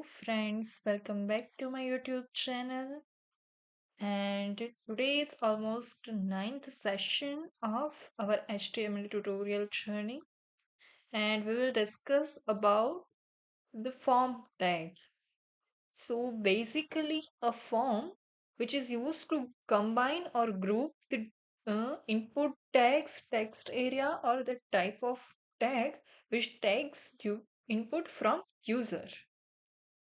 friends, welcome back to my YouTube channel. And today is almost ninth session of our HTML tutorial journey, and we will discuss about the form tag. So basically, a form which is used to combine or group the input tags, text area, or the type of tag which tags you input from user.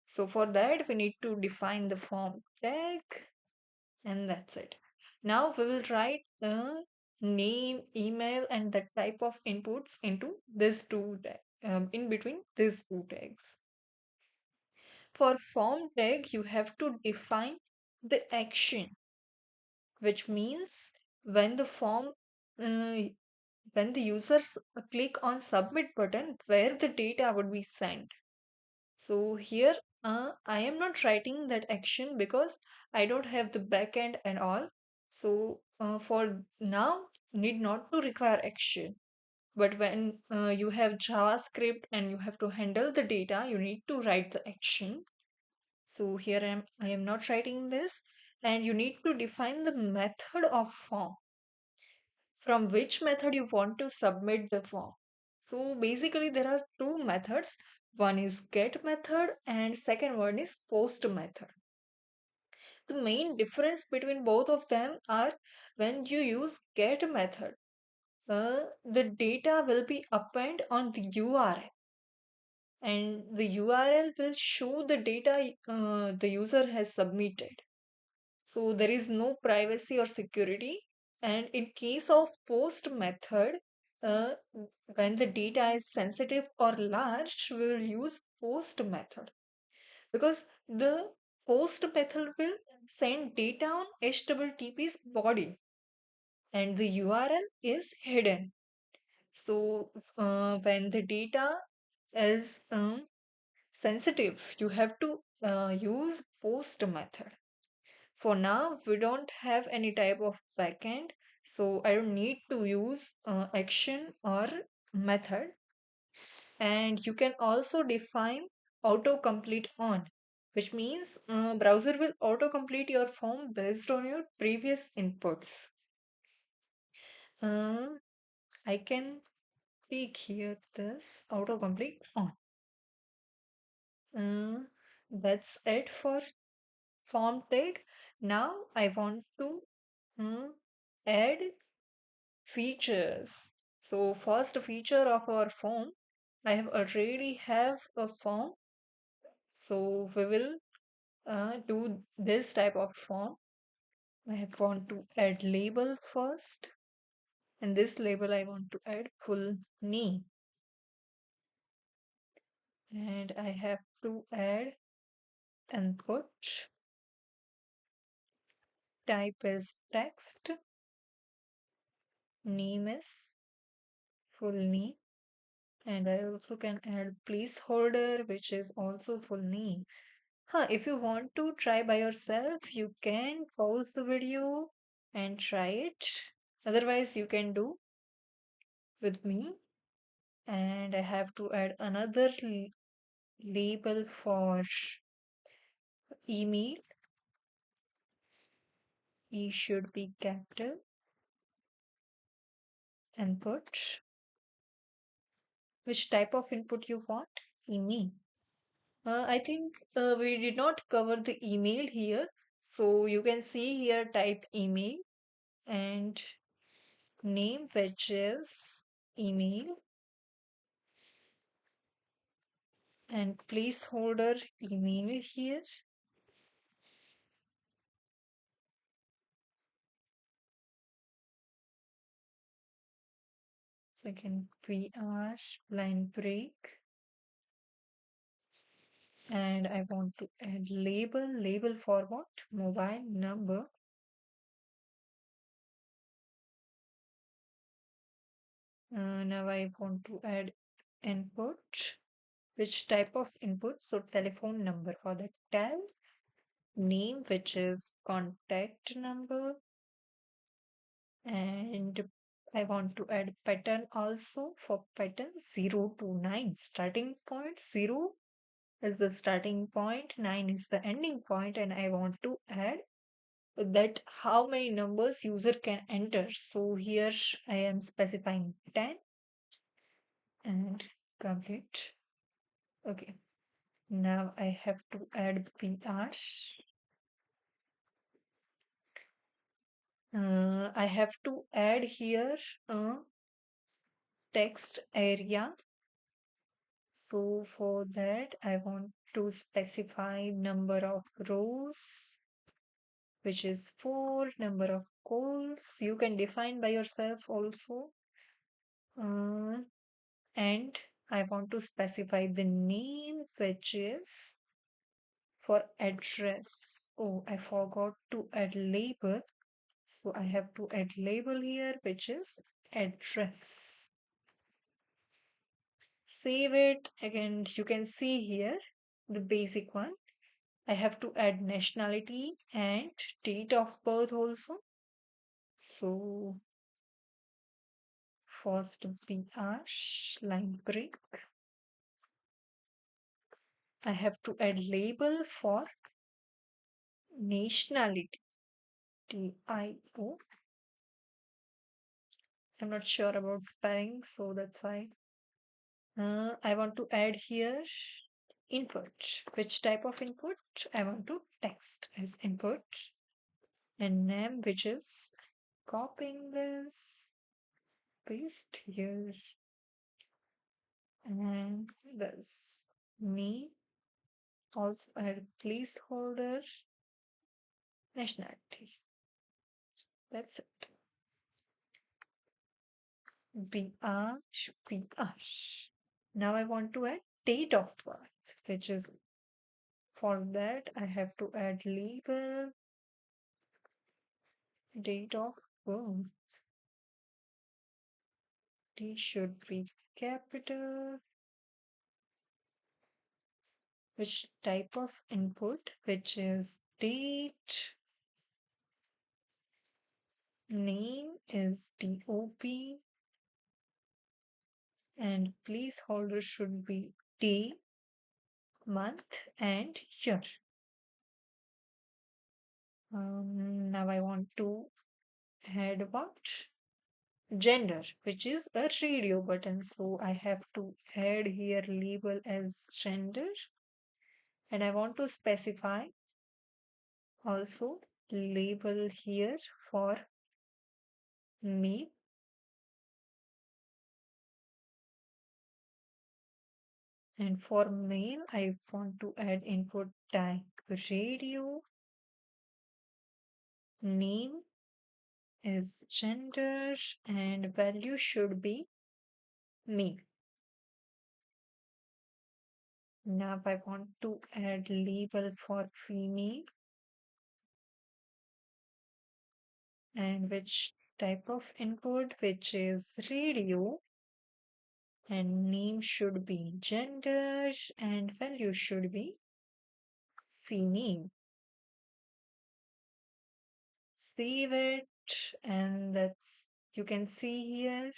So for that, we need to define the form tag, and that's it. Now we will write a name, email, and the type of inputs into this two tag, in between these two tags. For form tag, you have to define the action, which means when the form, uh, when the users click on submit button, where the data would be sent. So here I am not writing that action because I don't have the backend and all. So for now, need not to require action. But when you have JavaScript and you have to handle the data, you need to write the action. So here I am not writing this, and you need to define the method of form, from which method you want to submit the form. So basically there are two methods. One is get method and second one is post method. The main difference between both of them are when you use get method, the data will be append on the URL, and the URL will show the data the user has submitted. So there is no privacy or security. And in case of post method, uh, when the data is sensitive or large, we will use post method because the post method will send data on HTTP's body and the URL is hidden. So when the data is sensitive, you have to use post method. For now, we don't have any type of backend, so I don't need to use action or method. And you can also define autocomplete on, which means browser will autocomplete your form based on your previous inputs. Uh, I can click here this autocomplete on. Uh, that's it for form tag. Now I want to uh, add features. So first feature of our form, I have already have a form. So we will do this type of form. I want to add label first. And this label I want to add full name. And I have to add input. Type is text. Name is full name. And I also can add placeholder, which is also full name. If you want to try by yourself, you can pause the video and try it. Otherwise, you can do with me. And I have to add another label for email. E should be capital. Input. Which type of input you want? Email. I think we did not cover the email here. So you can see here type email and name, which is email, and placeholder email here. Second PR line break. And I want to add label for what? Mobile number. Now I want to add input. Which type of input? So telephone number for the tel. Name, which is contact number. And I want to add pattern also. For pattern 0 to 9, starting point 0 is the starting point, 9 is the ending point, and I want to add that how many numbers user can enter. So here I am specifying 10 and complete. Okay, now I have to add PR. I have to add here a text area. So for that, I want to specify number of rows, which is 4, number of calls. You can define by yourself also. Uh, and I want to specify the name, which is for address. Oh, I forgot to add label. So I have to add label here, which is address. Save it. Again, you can see here the basic one. I have to add nationality and date of birth also. So first BR line break. I have to add label for nationality. TIO. I'm not sure about spelling, so that's why. I want to add here input. Which type of input? I want to text as input and name, which is copying this, paste here, and this me. Also add placeholder nationality. That's it. BR, BR. Now I want to add date of birth, which is for that I have to add label date of birth. D should be capital. Which type of input, which is date. Name is DOP. And placeholder should be day, month, and year. Now I want to add what? Gender, which is a radio button. So I have to add here label as gender. And I want to specify also label here for me. And for male, I want to add input type radio. Name is gender and value should be me. Now I want to add label for female and which type of input, which is radio, and name should be gender and value should be female. Save it, and that's you can see here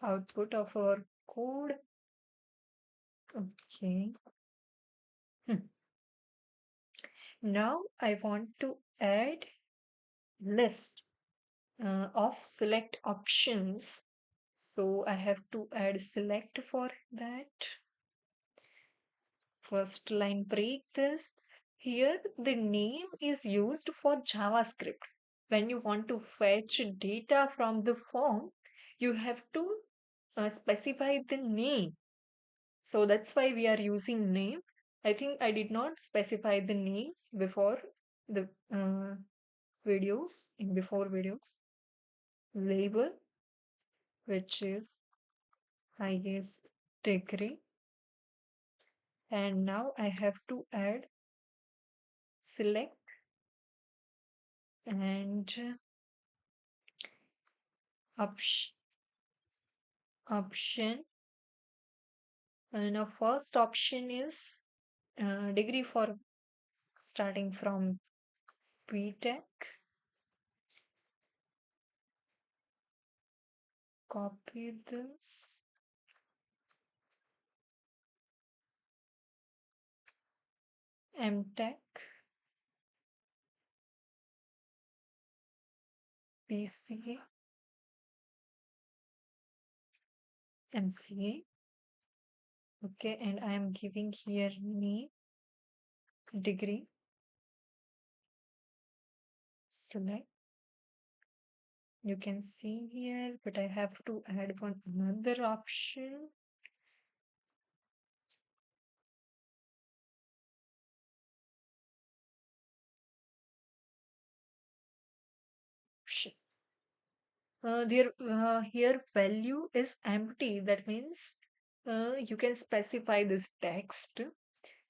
output of our code. Okay. Hmm. Now I want to add list of select options. So I have to add select for that. First line break this. Here the name is used for JavaScript. When you want to fetch data from the form, you have to specify the name. So that's why we are using name. I think I did not specify the name before the videos, in before videos. Label, which is highest degree. And now I have to add select and option. Option. Now first option is degree for starting from BTech. Copy this MTech, BCA, MCA. Okay, and I am giving here name, degree, select. You can see here, but I have to add one another option. Here value is empty. That means you can specify this text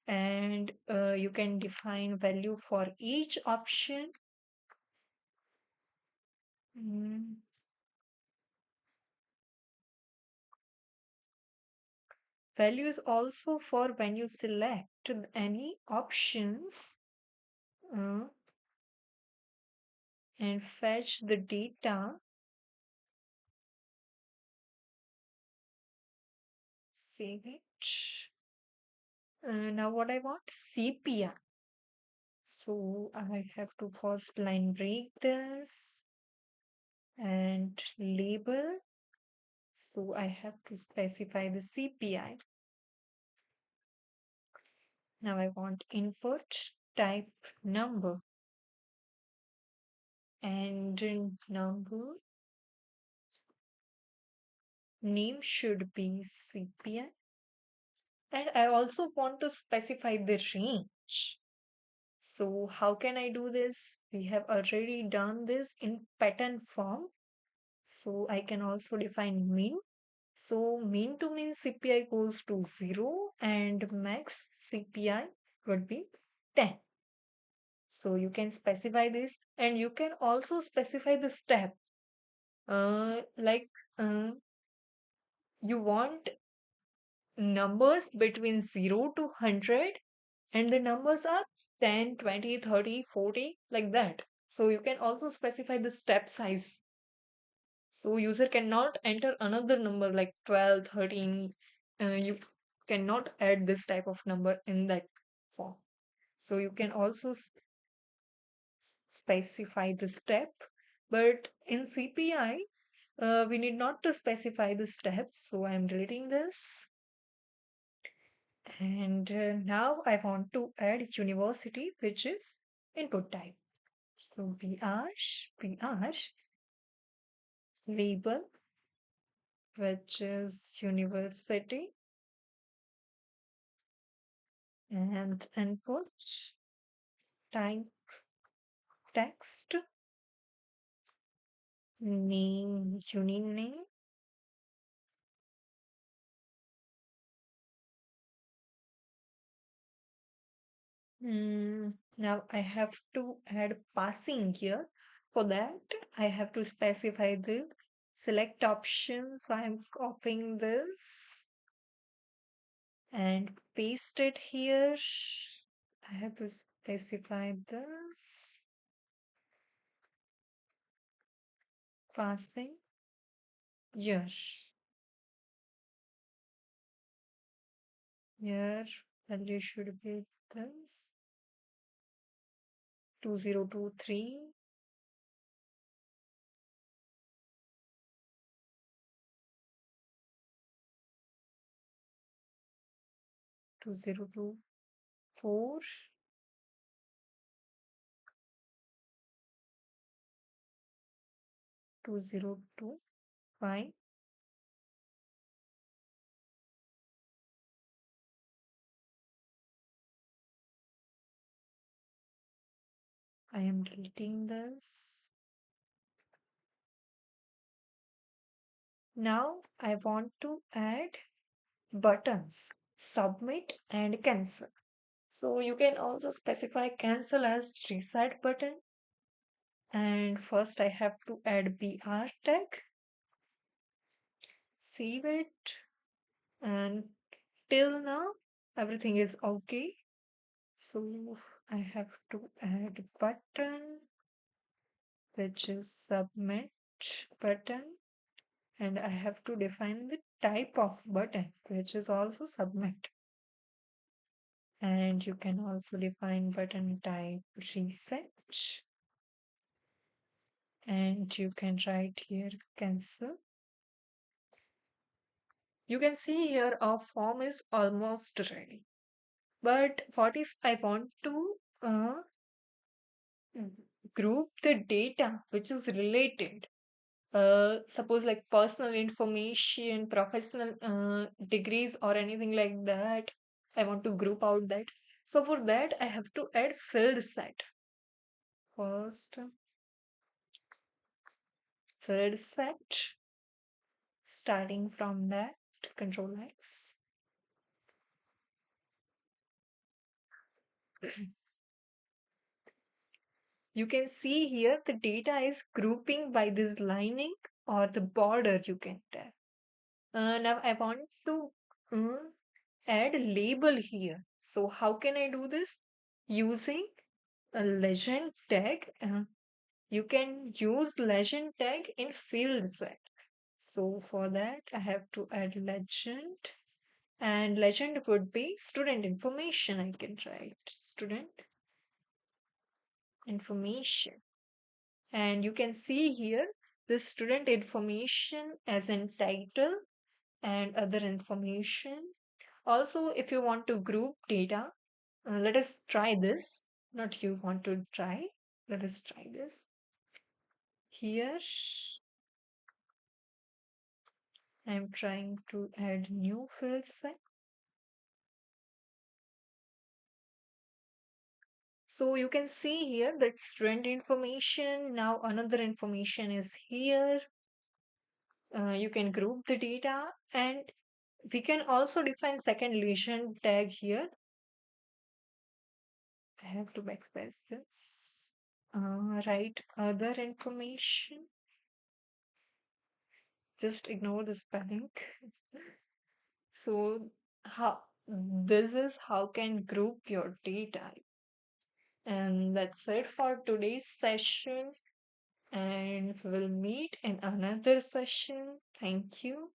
and you can define value for each option. Mm, Value is also for when you select any options uh, and fetch the data. Save it. Now what I want? CPI. So I have to first line break this and label. So I have to specify the CPI. Now I want input type number and number name should be CPI. And I also want to specify the range. So how can I do this? We have already done this in pattern form. So I can also define min. So min to min CPI goes to 0 and max CPI would be 10. So you can specify this and you can also specify the step. Like you want numbers between 0 to 100 and the numbers are 10, 20, 30, 40 like that. So you can also specify the step size. So user cannot enter another number like 12, 13. You cannot add this type of number in that form. So you can also specify the step. But in CPI, we need not to specify the steps. So I'm deleting this. And now I want to add university, which is input type. So BR label, which is university, and input type text, name, uni name, now I have to add passing here. For that, I have to specify the select option. So I'm copying this and paste it here. I have to specify this passing. Yes. Here value should be this 2023. 2024, 2025. I am deleting this. Now I want to add buttons, submit and cancel. So you can also specify cancel as reset button. And first I have to add BR tag, save it, and till now everything is okay. So I have to add button, which is submit button, and I have to define the type of button, which is also submit. And you can also define button type reset, and you can write here cancel. You can see here our form is almost ready. But what if I want to group the data which is related? Suppose like personal information, professional degrees, or anything like that. I want to group out that. So for that, I have to add field set. First, field set, starting from that, Control X. You can see here the data is grouping by this lining or the border you can tell. Now I want to add a label here. So how can I do this? Using a legend tag. You can use legend tag in field set. So for that I have to add legend, and legend would be student information. I can write student information. And you can see here the student information as in title and other information. Also, if you want to group data, let us try this. Not you want to try. Let us try this. Here, I'm trying to add new field set. So you can see here that student information. Now another information is here. You can group the data, and we can also define second legend tag here. I have to backspace this. Write other information. Just ignore the spelling. So how this is how can group your data. And that's it for today's session. And we'll meet in another session. Thank you.